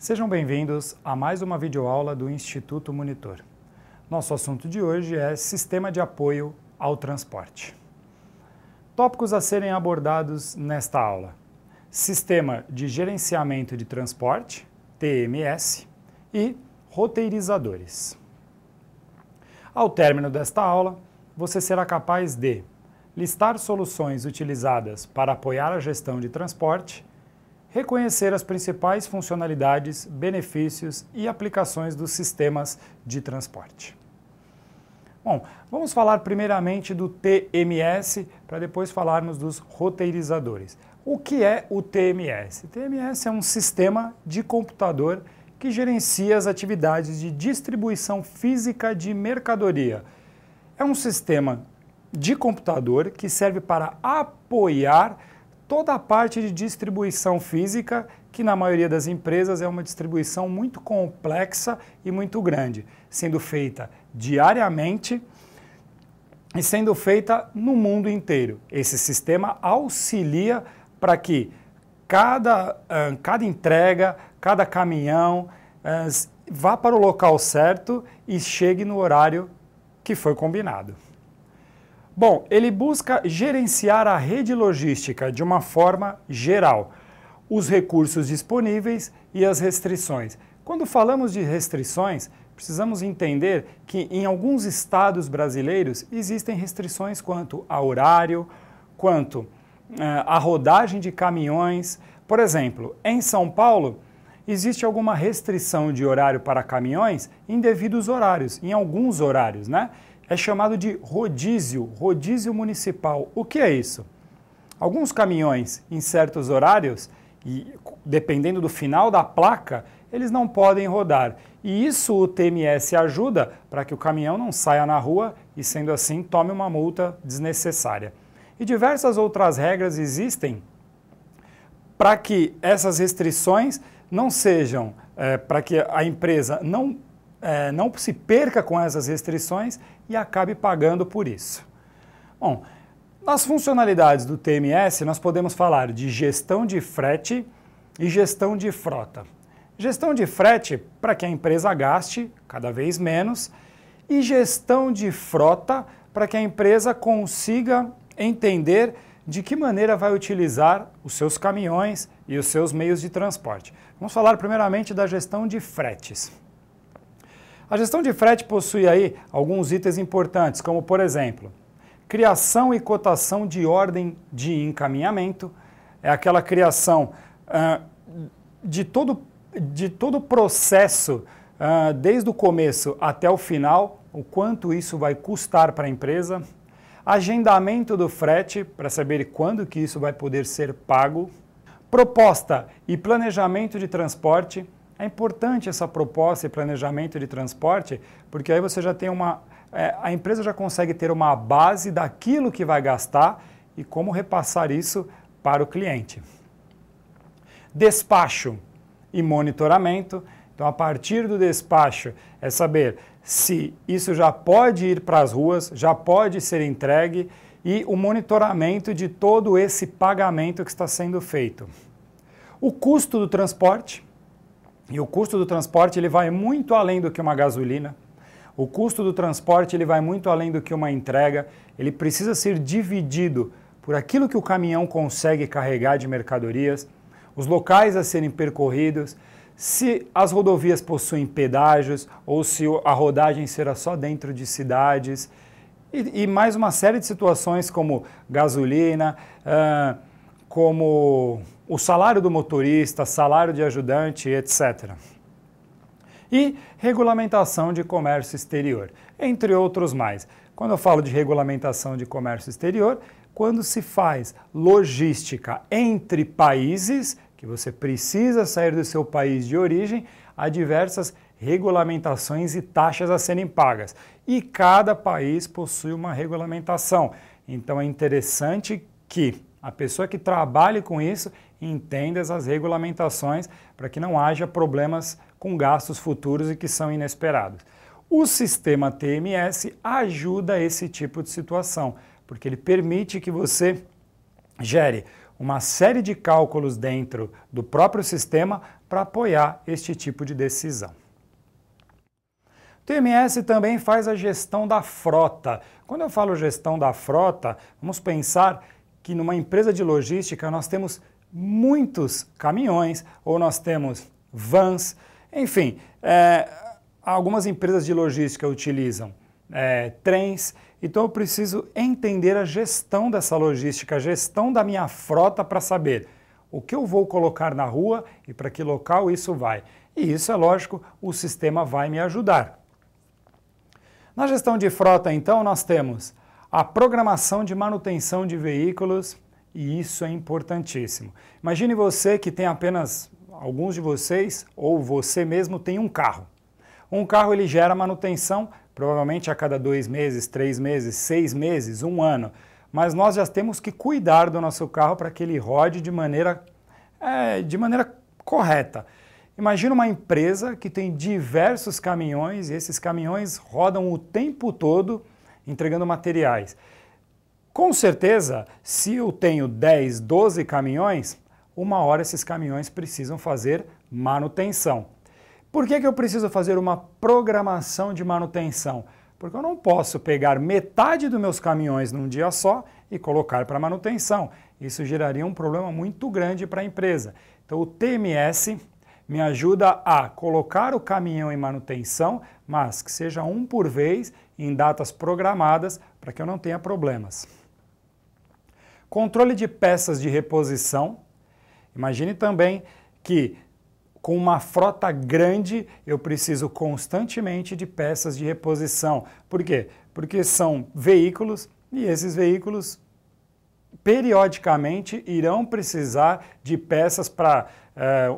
Sejam bem-vindos a mais uma videoaula do Instituto Monitor. Nosso assunto de hoje é Sistema de Apoio ao Transporte. Tópicos a serem abordados nesta aula: Sistema de Gerenciamento de Transporte, TMS, e roteirizadores. Ao término desta aula, você será capaz de listar soluções utilizadas para apoiar a gestão de transporte, reconhecer as principais funcionalidades, benefícios e aplicações dos sistemas de transporte. Bom, vamos falar primeiramente do TMS, para depois falarmos dos roteirizadores. O que é o TMS? O TMS é um sistema de computador que gerencia as atividades de distribuição física de mercadoria. É um sistema de computador que serve para apoiar toda a parte de distribuição física, que na maioria das empresas é uma distribuição muito complexa e muito grande, sendo feita diariamente e sendo feita no mundo inteiro. Esse sistema auxilia para que cada entrega, cada caminhão vá para o local certo e chegue no horário que foi combinado. Bom, ele busca gerenciar a rede logística de uma forma geral, os recursos disponíveis e as restrições. Quando falamos de restrições, precisamos entender que em alguns estados brasileiros existem restrições quanto a horário, quanto a rodagem de caminhões. Por exemplo, em São Paulo, existe alguma restrição de horário para caminhões em devidos horários, em alguns horários, né? É chamado de rodízio municipal. O que é isso? Alguns caminhões em certos horários, e dependendo do final da placa, eles não podem rodar. E isso o TMS ajuda para que o caminhão não saia na rua e, sendo assim, tome uma multa desnecessária. E diversas outras regras existem para que essas restrições não sejam, para que a empresa não se perca com essas restrições e acabe pagando por isso. Bom, nas funcionalidades do TMS nós podemos falar de gestão de frete e gestão de frota. Gestão de frete para que a empresa gaste cada vez menos e gestão de frota para que a empresa consiga entender de que maneira vai utilizar os seus caminhões e os seus meios de transporte. Vamos falar primeiramente da gestão de fretes. A gestão de frete possui aí alguns itens importantes, como por exemplo, criação e cotação de ordem de encaminhamento, é aquela criação de todo o processo, desde o começo até o final, o quanto isso vai custar para a empresa, agendamento do frete, para saber quando que isso vai poder ser pago, proposta e planejamento de transporte. É importante essa proposta e planejamento de transporte, porque aí você já tem a empresa já consegue ter uma base daquilo que vai gastar e como repassar isso para o cliente. Despacho e monitoramento. Então, a partir do despacho, é saber se isso já pode ir para as ruas, já pode ser entregue, e o monitoramento de todo esse pagamento que está sendo feito. O custo do transporte. E o custo do transporte ele vai muito além do que uma gasolina. O custo do transporte ele vai muito além do que uma entrega. Ele precisa ser dividido por aquilo que o caminhão consegue carregar de mercadorias, os locais a serem percorridos, se as rodovias possuem pedágios ou se a rodagem será só dentro de cidades e mais uma série de situações como gasolina, como o salário do motorista, salário de ajudante, etc. E regulamentação de comércio exterior, entre outros mais. Quando eu falo de regulamentação de comércio exterior, quando se faz logística entre países, que você precisa sair do seu país de origem, há diversas regulamentações e taxas a serem pagas. E cada país possui uma regulamentação. Então é interessante que a pessoa que trabalhe com isso entenda essas regulamentações para que não haja problemas com gastos futuros e que são inesperados. O sistema TMS ajuda esse tipo de situação, porque ele permite que você gere uma série de cálculos dentro do próprio sistema para apoiar este tipo de decisão. O TMS também faz a gestão da frota. Quando eu falo gestão da frota, vamos pensar que numa empresa de logística nós temos muitos caminhões ou nós temos vans, enfim, algumas empresas de logística utilizam trens, então eu preciso entender a gestão dessa logística, a gestão da minha frota para saber o que eu vou colocar na rua e para que local isso vai. E isso é lógico, o sistema vai me ajudar. Na gestão de frota, então, nós temos a programação de manutenção de veículos e isso é importantíssimo. Imagine você que tem apenas, alguns de vocês ou você mesmo tem um carro. Um carro ele gera manutenção provavelmente a cada 2 meses, 3 meses, 6 meses, 1 ano. Mas nós já temos que cuidar do nosso carro para que ele rode de maneira correta. Imagina uma empresa que tem diversos caminhões e esses caminhões rodam o tempo todo entregando materiais. Com certeza, se eu tenho 10, 12 caminhões, uma hora esses caminhões precisam fazer manutenção. Por que eu preciso fazer uma programação de manutenção? Porque eu não posso pegar metade dos meus caminhões num dia só e colocar para manutenção. Isso geraria um problema muito grande para a empresa. Então o TMS me ajuda a colocar o caminhão em manutenção, mas que seja um por vez, em datas programadas, para que eu não tenha problemas. Controle de peças de reposição. Imagine também que com uma frota grande, eu preciso constantemente de peças de reposição. Por quê? Porque são veículos e esses veículos periodicamente irão precisar de peças para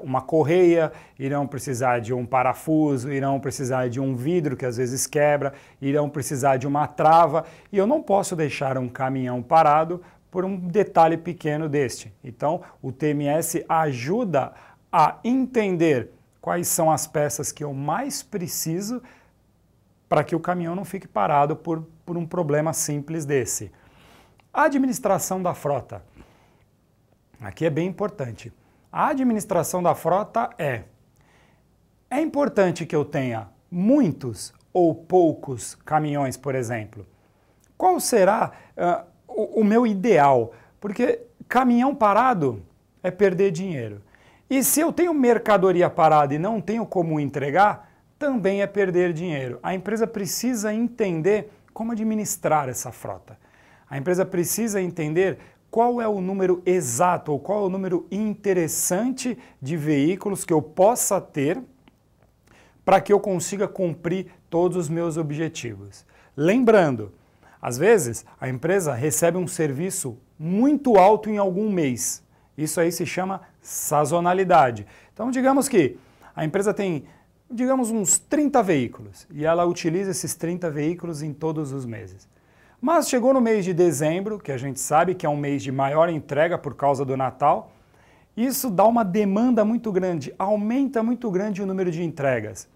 uma correia, irão precisar de um parafuso, irão precisar de um vidro que às vezes quebra, irão precisar de uma trava e eu não posso deixar um caminhão parado por um detalhe pequeno deste. Então, o TMS ajuda a entender quais são as peças que eu mais preciso para que o caminhão não fique parado por um problema simples desse. A administração da frota. Aqui é bem importante. A administração da frota é importante que eu tenha muitos ou poucos caminhões, por exemplo. Qual será o meu ideal? Porque caminhão parado é perder dinheiro. E se eu tenho mercadoria parada e não tenho como entregar, também é perder dinheiro. A empresa precisa entender como administrar essa frota. A empresa precisa entender qual é o número exato ou qual é o número interessante de veículos que eu possa ter para que eu consiga cumprir todos os meus objetivos. Lembrando, às vezes a empresa recebe um serviço muito alto em algum mês. Isso aí se chama sazonalidade. Então, digamos que a empresa tem, uns 30 veículos e ela utiliza esses 30 veículos em todos os meses. Mas chegou no mês de dezembro, que a gente sabe que é um mês de maior entrega por causa do Natal, isso dá uma demanda muito grande, aumenta muito grande o número de entregas.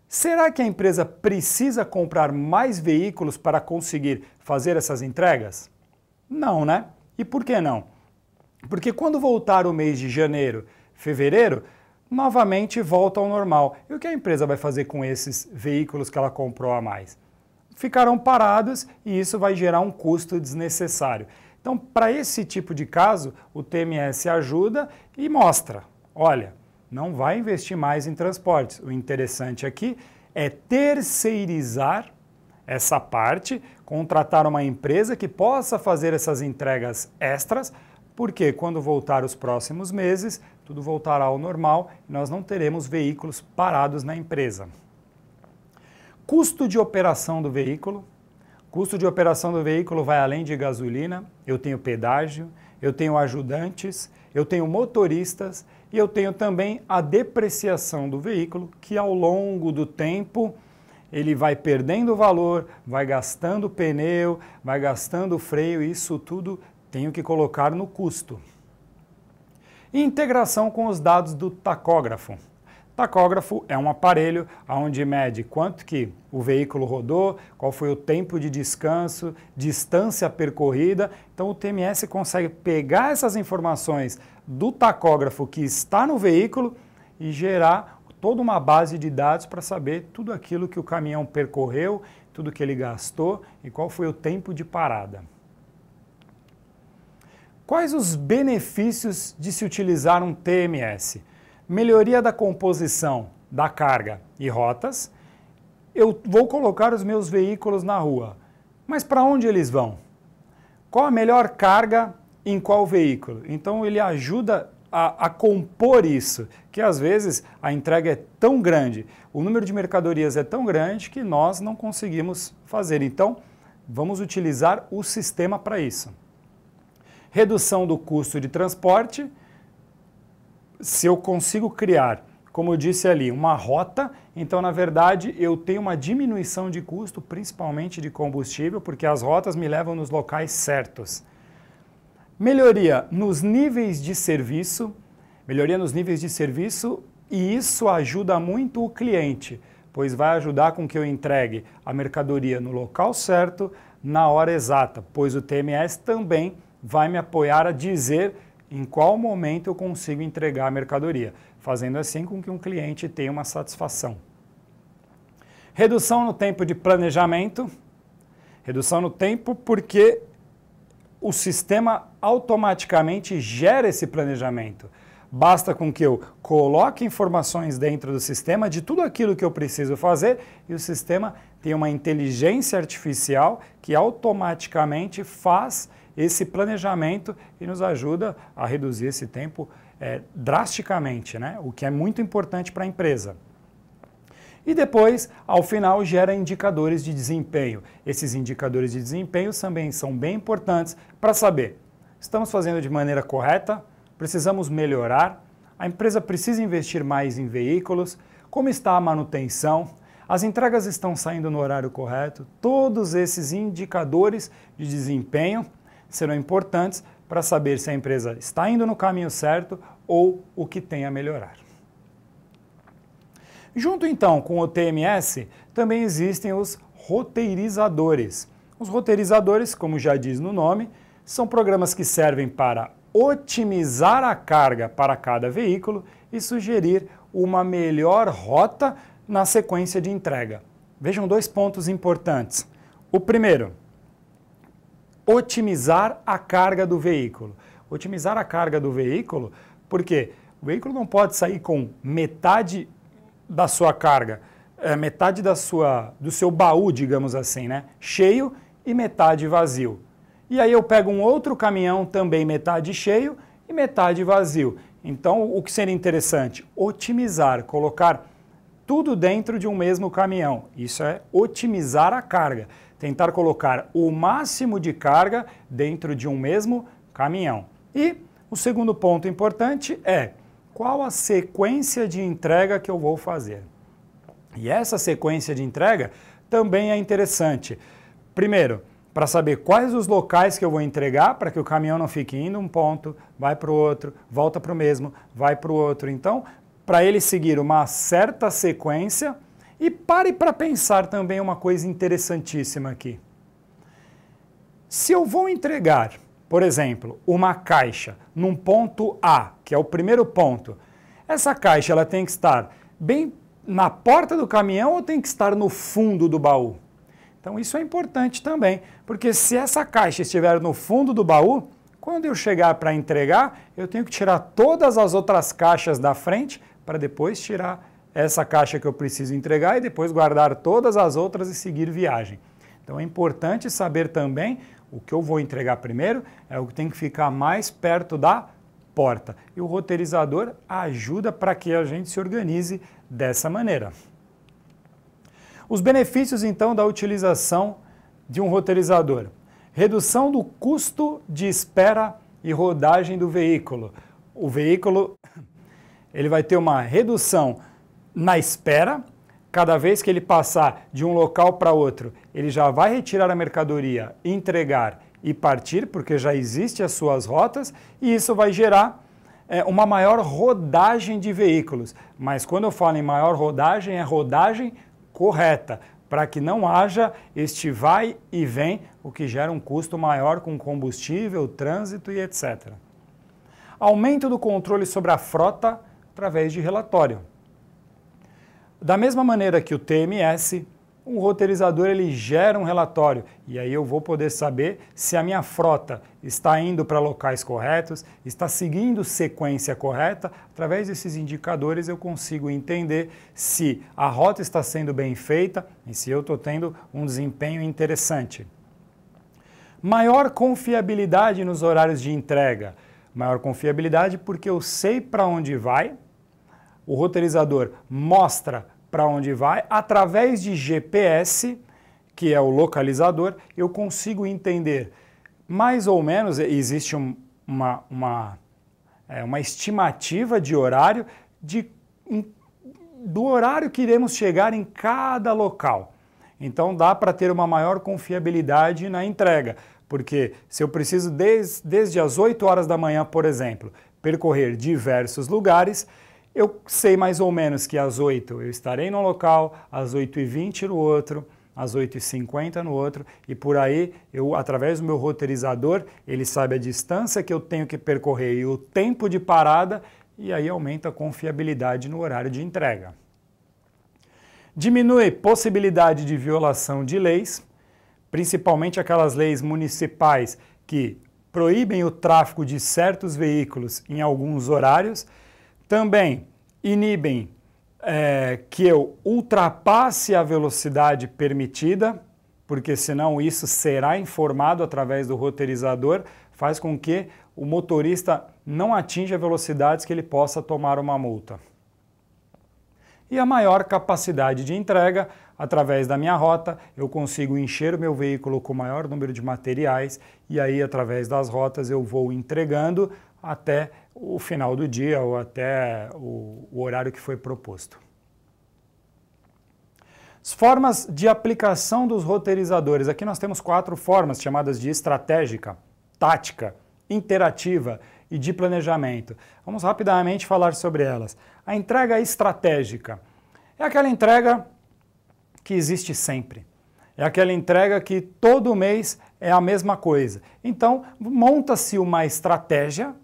Será que a empresa precisa comprar mais veículos para conseguir fazer essas entregas? Não, né? E por que não? Porque quando voltar o mês de janeiro, fevereiro, novamente volta ao normal. E o que a empresa vai fazer com esses veículos que ela comprou a mais? Ficarão parados e isso vai gerar um custo desnecessário. Então, para esse tipo de caso, o TMS ajuda e mostra, olha, não vai investir mais em transportes. O interessante aqui é terceirizar essa parte, contratar uma empresa que possa fazer essas entregas extras, porque quando voltar os próximos meses, tudo voltará ao normal e nós não teremos veículos parados na empresa. Custo de operação do veículo. Custo de operação do veículo vai além de gasolina, eu tenho pedágio, eu tenho ajudantes, eu tenho motoristas e eu tenho também a depreciação do veículo, que ao longo do tempo ele vai perdendo valor, vai gastando pneu, vai gastando freio, e isso tudo tenho que colocar no custo. E integração com os dados do tacógrafo. Tacógrafo é um aparelho onde mede quanto que o veículo rodou, qual foi o tempo de descanso, distância percorrida. Então o TMS consegue pegar essas informações do tacógrafo que está no veículo e gerar toda uma base de dados para saber tudo aquilo que o caminhão percorreu, tudo que ele gastou e qual foi o tempo de parada. Quais os benefícios de se utilizar um TMS? Melhoria da composição da carga e rotas. Eu vou colocar os meus veículos na rua, mas para onde eles vão? Qual a melhor carga em qual veículo? Então ele ajuda a compor isso, que às vezes a entrega é tão grande, o número de mercadorias é tão grande que nós não conseguimos fazer. Então vamos utilizar o sistema para isso. Redução do custo de transporte. Se eu consigo criar, como eu disse ali, uma rota, então na verdade eu tenho uma diminuição de custo, principalmente de combustível, porque as rotas me levam nos locais certos. Melhoria nos níveis de serviço, e isso ajuda muito o cliente, pois vai ajudar com que eu entregue a mercadoria no local certo, na hora exata, pois o TMS também vai me apoiar a dizer em qual momento eu consigo entregar a mercadoria, fazendo assim com que um cliente tenha uma satisfação. Redução no tempo de planejamento. Redução no tempo porque o sistema automaticamente gera esse planejamento. Basta com que eu coloque informações dentro do sistema de tudo aquilo que eu preciso fazer e o sistema tem uma inteligência artificial que automaticamente faz esse planejamento e nos ajuda a reduzir esse tempo drasticamente, né? O que é muito importante para a empresa. E depois, ao final, gera indicadores de desempenho. Esses indicadores de desempenho também são bem importantes para saber, estamos fazendo de maneira correta, precisamos melhorar, a empresa precisa investir mais em veículos, como está a manutenção, as entregas estão saindo no horário correto, todos esses indicadores de desempenho serão importantes para saber se a empresa está indo no caminho certo ou o que tem a melhorar. Junto então com o TMS, também existem os roteirizadores. Os roteirizadores, como já diz no nome, são programas que servem para otimizar a carga para cada veículo e sugerir uma melhor rota na sequência de entrega. Vejam dois pontos importantes. O primeiro, otimizar a carga do veículo. Otimizar a carga do veículo, porque o veículo não pode sair com metade da sua carga, metade do seu baú, digamos assim, né? Cheio e metade vazio. E aí eu pego um outro caminhão também metade cheio e metade vazio. Então o que seria interessante? Otimizar, colocar tudo dentro de um mesmo caminhão. Isso é otimizar a carga. Tentar colocar o máximo de carga dentro de um mesmo caminhão. E o segundo ponto importante é qual a sequência de entrega que eu vou fazer. E essa sequência de entrega também é interessante. Primeiro, para saber quais os locais que eu vou entregar, para que o caminhão não fique indo um ponto, vai para o outro, volta para o mesmo, vai para o outro. Então, para ele seguir uma certa sequência. E pare para pensar também uma coisa interessantíssima aqui. Se eu vou entregar, por exemplo, uma caixa num ponto A, que é o primeiro ponto, essa caixa ela tem que estar bem na porta do caminhão ou tem que estar no fundo do baú? Então isso é importante também, porque se essa caixa estiver no fundo do baú, quando eu chegar para entregar, eu tenho que tirar todas as outras caixas da frente para depois tirar essa caixa que eu preciso entregar e depois guardar todas as outras e seguir viagem. Então é importante saber também o que eu vou entregar primeiro, é o que tem que ficar mais perto da porta. E o roteirizador ajuda para que a gente se organize dessa maneira. Os benefícios então da utilização de um roteirizador. Redução do custo de espera e rodagem do veículo. O veículo ele vai ter uma redução na espera, cada vez que ele passar de um local para outro, ele já vai retirar a mercadoria, entregar e partir, porque já existem as suas rotas, e isso vai gerar uma maior rodagem de veículos. Mas quando eu falo em maior rodagem, é rodagem correta, para que não haja este vai e vem, o que gera um custo maior com combustível, trânsito e etc. Aumento do controle sobre a frota através de relatório. Da mesma maneira que o TMS, o roteirizador ele gera um relatório e aí eu vou poder saber se a minha frota está indo para locais corretos, está seguindo sequência correta. Através desses indicadores eu consigo entender se a rota está sendo bem feita e se eu estou tendo um desempenho interessante. Maior confiabilidade nos horários de entrega. Maior confiabilidade porque eu sei para onde vai, o roteirizador mostra para onde vai, através de GPS, que é o localizador, eu consigo entender mais ou menos, existe uma estimativa de horário do horário que iremos chegar em cada local. Então dá para ter uma maior confiabilidade na entrega, porque se eu preciso desde as 8 horas da manhã, por exemplo, percorrer diversos lugares, eu sei mais ou menos que às 8 eu estarei num local, às 8h20 no outro, às 8h50 no outro, e por aí, através do meu roteirizador, ele sabe a distância que eu tenho que percorrer e o tempo de parada, e aí aumenta a confiabilidade no horário de entrega. Diminui possibilidade de violação de leis, principalmente aquelas leis municipais que proíbem o tráfego de certos veículos em alguns horários. Também inibem que eu ultrapasse a velocidade permitida, porque senão isso será informado através do roteirizador, faz com que o motorista não atinja velocidades que ele possa tomar uma multa. E a maior capacidade de entrega, através da minha rota, eu consigo encher o meu veículo com o maior número de materiais e aí, através das rotas, eu vou entregando até o final do dia ou até o horário que foi proposto. As formas de aplicação dos roteirizadores. Aqui nós temos 4 formas chamadas de estratégica, tática, interativa e de planejamento. Vamos rapidamente falar sobre elas. A entrega estratégica é aquela entrega que existe sempre. É aquela entrega que todo mês é a mesma coisa. Então, monta-se uma estratégia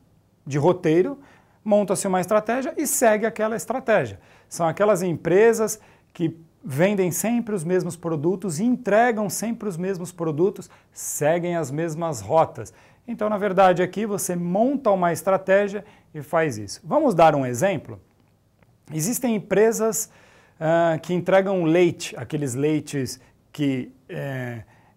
de roteiro, monta-se uma estratégia e segue aquela estratégia. São aquelas empresas que vendem sempre os mesmos produtos, entregam sempre os mesmos produtos, seguem as mesmas rotas. Então, na verdade, aqui você monta uma estratégia e faz isso. Vamos dar um exemplo? Existem empresas que entregam leite, aqueles leites que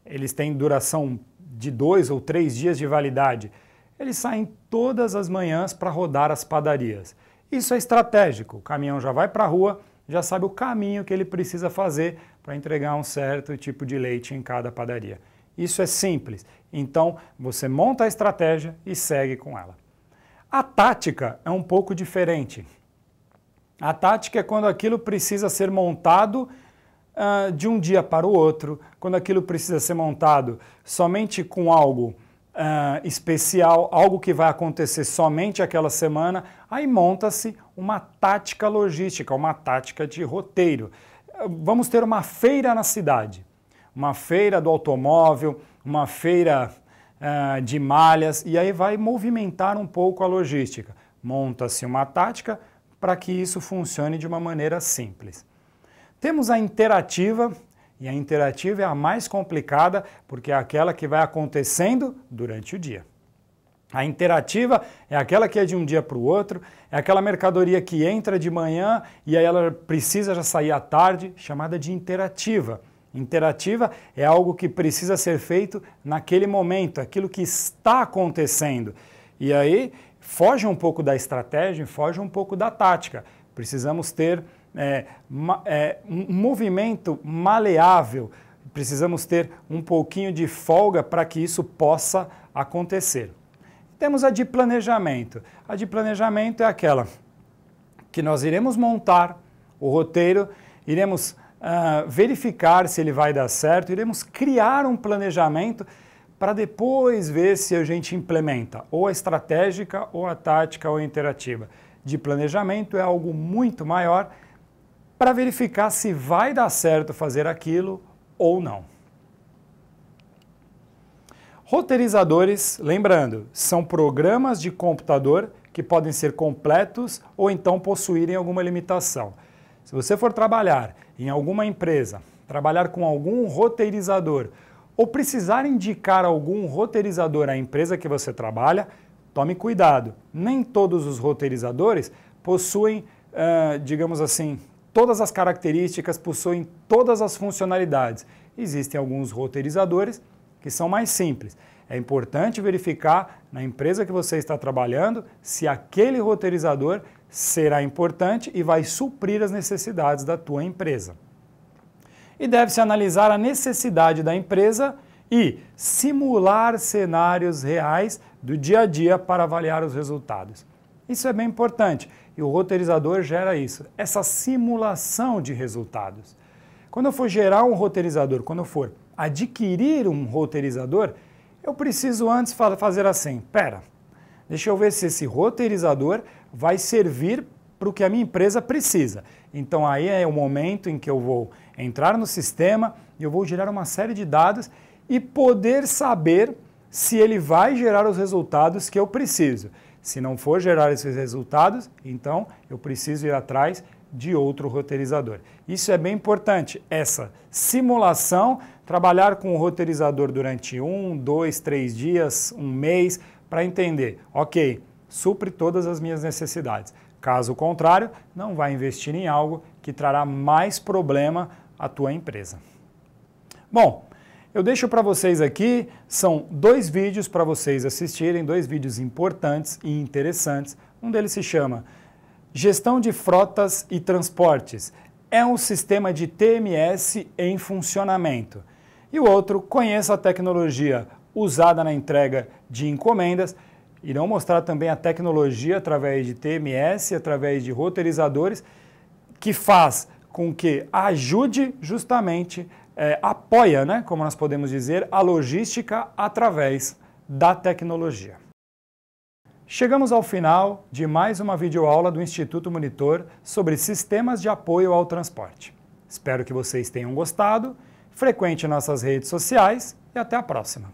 eles têm duração de 2 ou 3 dias de validade. Eles saem todas as manhãs para rodar as padarias. Isso é estratégico. O caminhão já vai para a rua, já sabe o caminho que ele precisa fazer para entregar um certo tipo de leite em cada padaria. Isso é simples. Então, você monta a estratégia e segue com ela. A tática é um pouco diferente. A tática é quando aquilo precisa ser montado de um dia para o outro, quando aquilo precisa ser montado somente com algo especial, algo que vai acontecer somente aquela semana, aí monta-se uma tática logística, uma tática de roteiro. Vamos ter uma feira na cidade, uma feira do automóvel, uma feira de malhas, e aí vai movimentar um pouco a logística. Monta-se uma tática para que isso funcione de uma maneira simples. Temos a interativa, e a interativa é a mais complicada porque é aquela que vai acontecendo durante o dia. A interativa é aquela que é de um dia para o outro, é aquela mercadoria que entra de manhã e aí ela precisa já sair à tarde, chamada de interativa. Interativa é algo que precisa ser feito naquele momento, aquilo que está acontecendo. E aí foge um pouco da estratégia, foge um pouco da tática. Precisamos ter um movimento maleável, precisamos ter um pouquinho de folga para que isso possa acontecer. Temos a de planejamento. A de planejamento é aquela que nós iremos montar o roteiro, iremos verificar se ele vai dar certo, iremos criar um planejamento para depois ver se a gente implementa ou a estratégica, ou a tática, ou a interativa. De planejamento é algo muito maior para verificar se vai dar certo fazer aquilo ou não. Roteirizadores, lembrando, são programas de computador que podem ser completos ou então possuírem alguma limitação. Se você for trabalhar em alguma empresa, trabalhar com algum roteirizador ou precisar indicar algum roteirizador à empresa que você trabalha, tome cuidado. Nem todos os roteirizadores possuem, digamos assim, todas as características, possuem todas as funcionalidades. Existem alguns roteirizadores que são mais simples. É importante verificar na empresa que você está trabalhando se aquele roteirizador será importante e vai suprir as necessidades da tua empresa. E deve-se analisar a necessidade da empresa e simular cenários reais do dia a dia para avaliar os resultados. Isso é bem importante e o roteirizador gera isso, essa simulação de resultados. Quando eu for gerar um roteirizador, quando eu for adquirir um roteirizador, eu preciso antes fazer assim, deixa eu ver se esse roteirizador vai servir para o que a minha empresa precisa. Então aí é o momento em que eu vou entrar no sistema e eu vou gerar uma série de dados e poder saber se ele vai gerar os resultados que eu preciso. Se não for gerar esses resultados, então eu preciso ir atrás de outro roteirizador. Isso é bem importante, essa simulação, trabalhar com o roteirizador durante 1, 2, 3 dias, um mês, para entender, ok, supre todas as minhas necessidades. Caso contrário, não vai investir em algo que trará mais problema à tua empresa. Bom, eu deixo para vocês aqui, são 2 vídeos para vocês assistirem, 2 vídeos importantes e interessantes. Um deles se chama Gestão de Frotas e Transportes. É um sistema de TMS em funcionamento. E o outro, Conheça a tecnologia usada na entrega de encomendas. Irão mostrar também a tecnologia através de TMS, através de roteirizadores, que faz com que ajude justamente, apoia, né, como nós podemos dizer, a logística através da tecnologia. Chegamos ao final de mais uma videoaula do Instituto Monitor sobre sistemas de apoio ao transporte. Espero que vocês tenham gostado, frequente nossas redes sociais e até a próxima.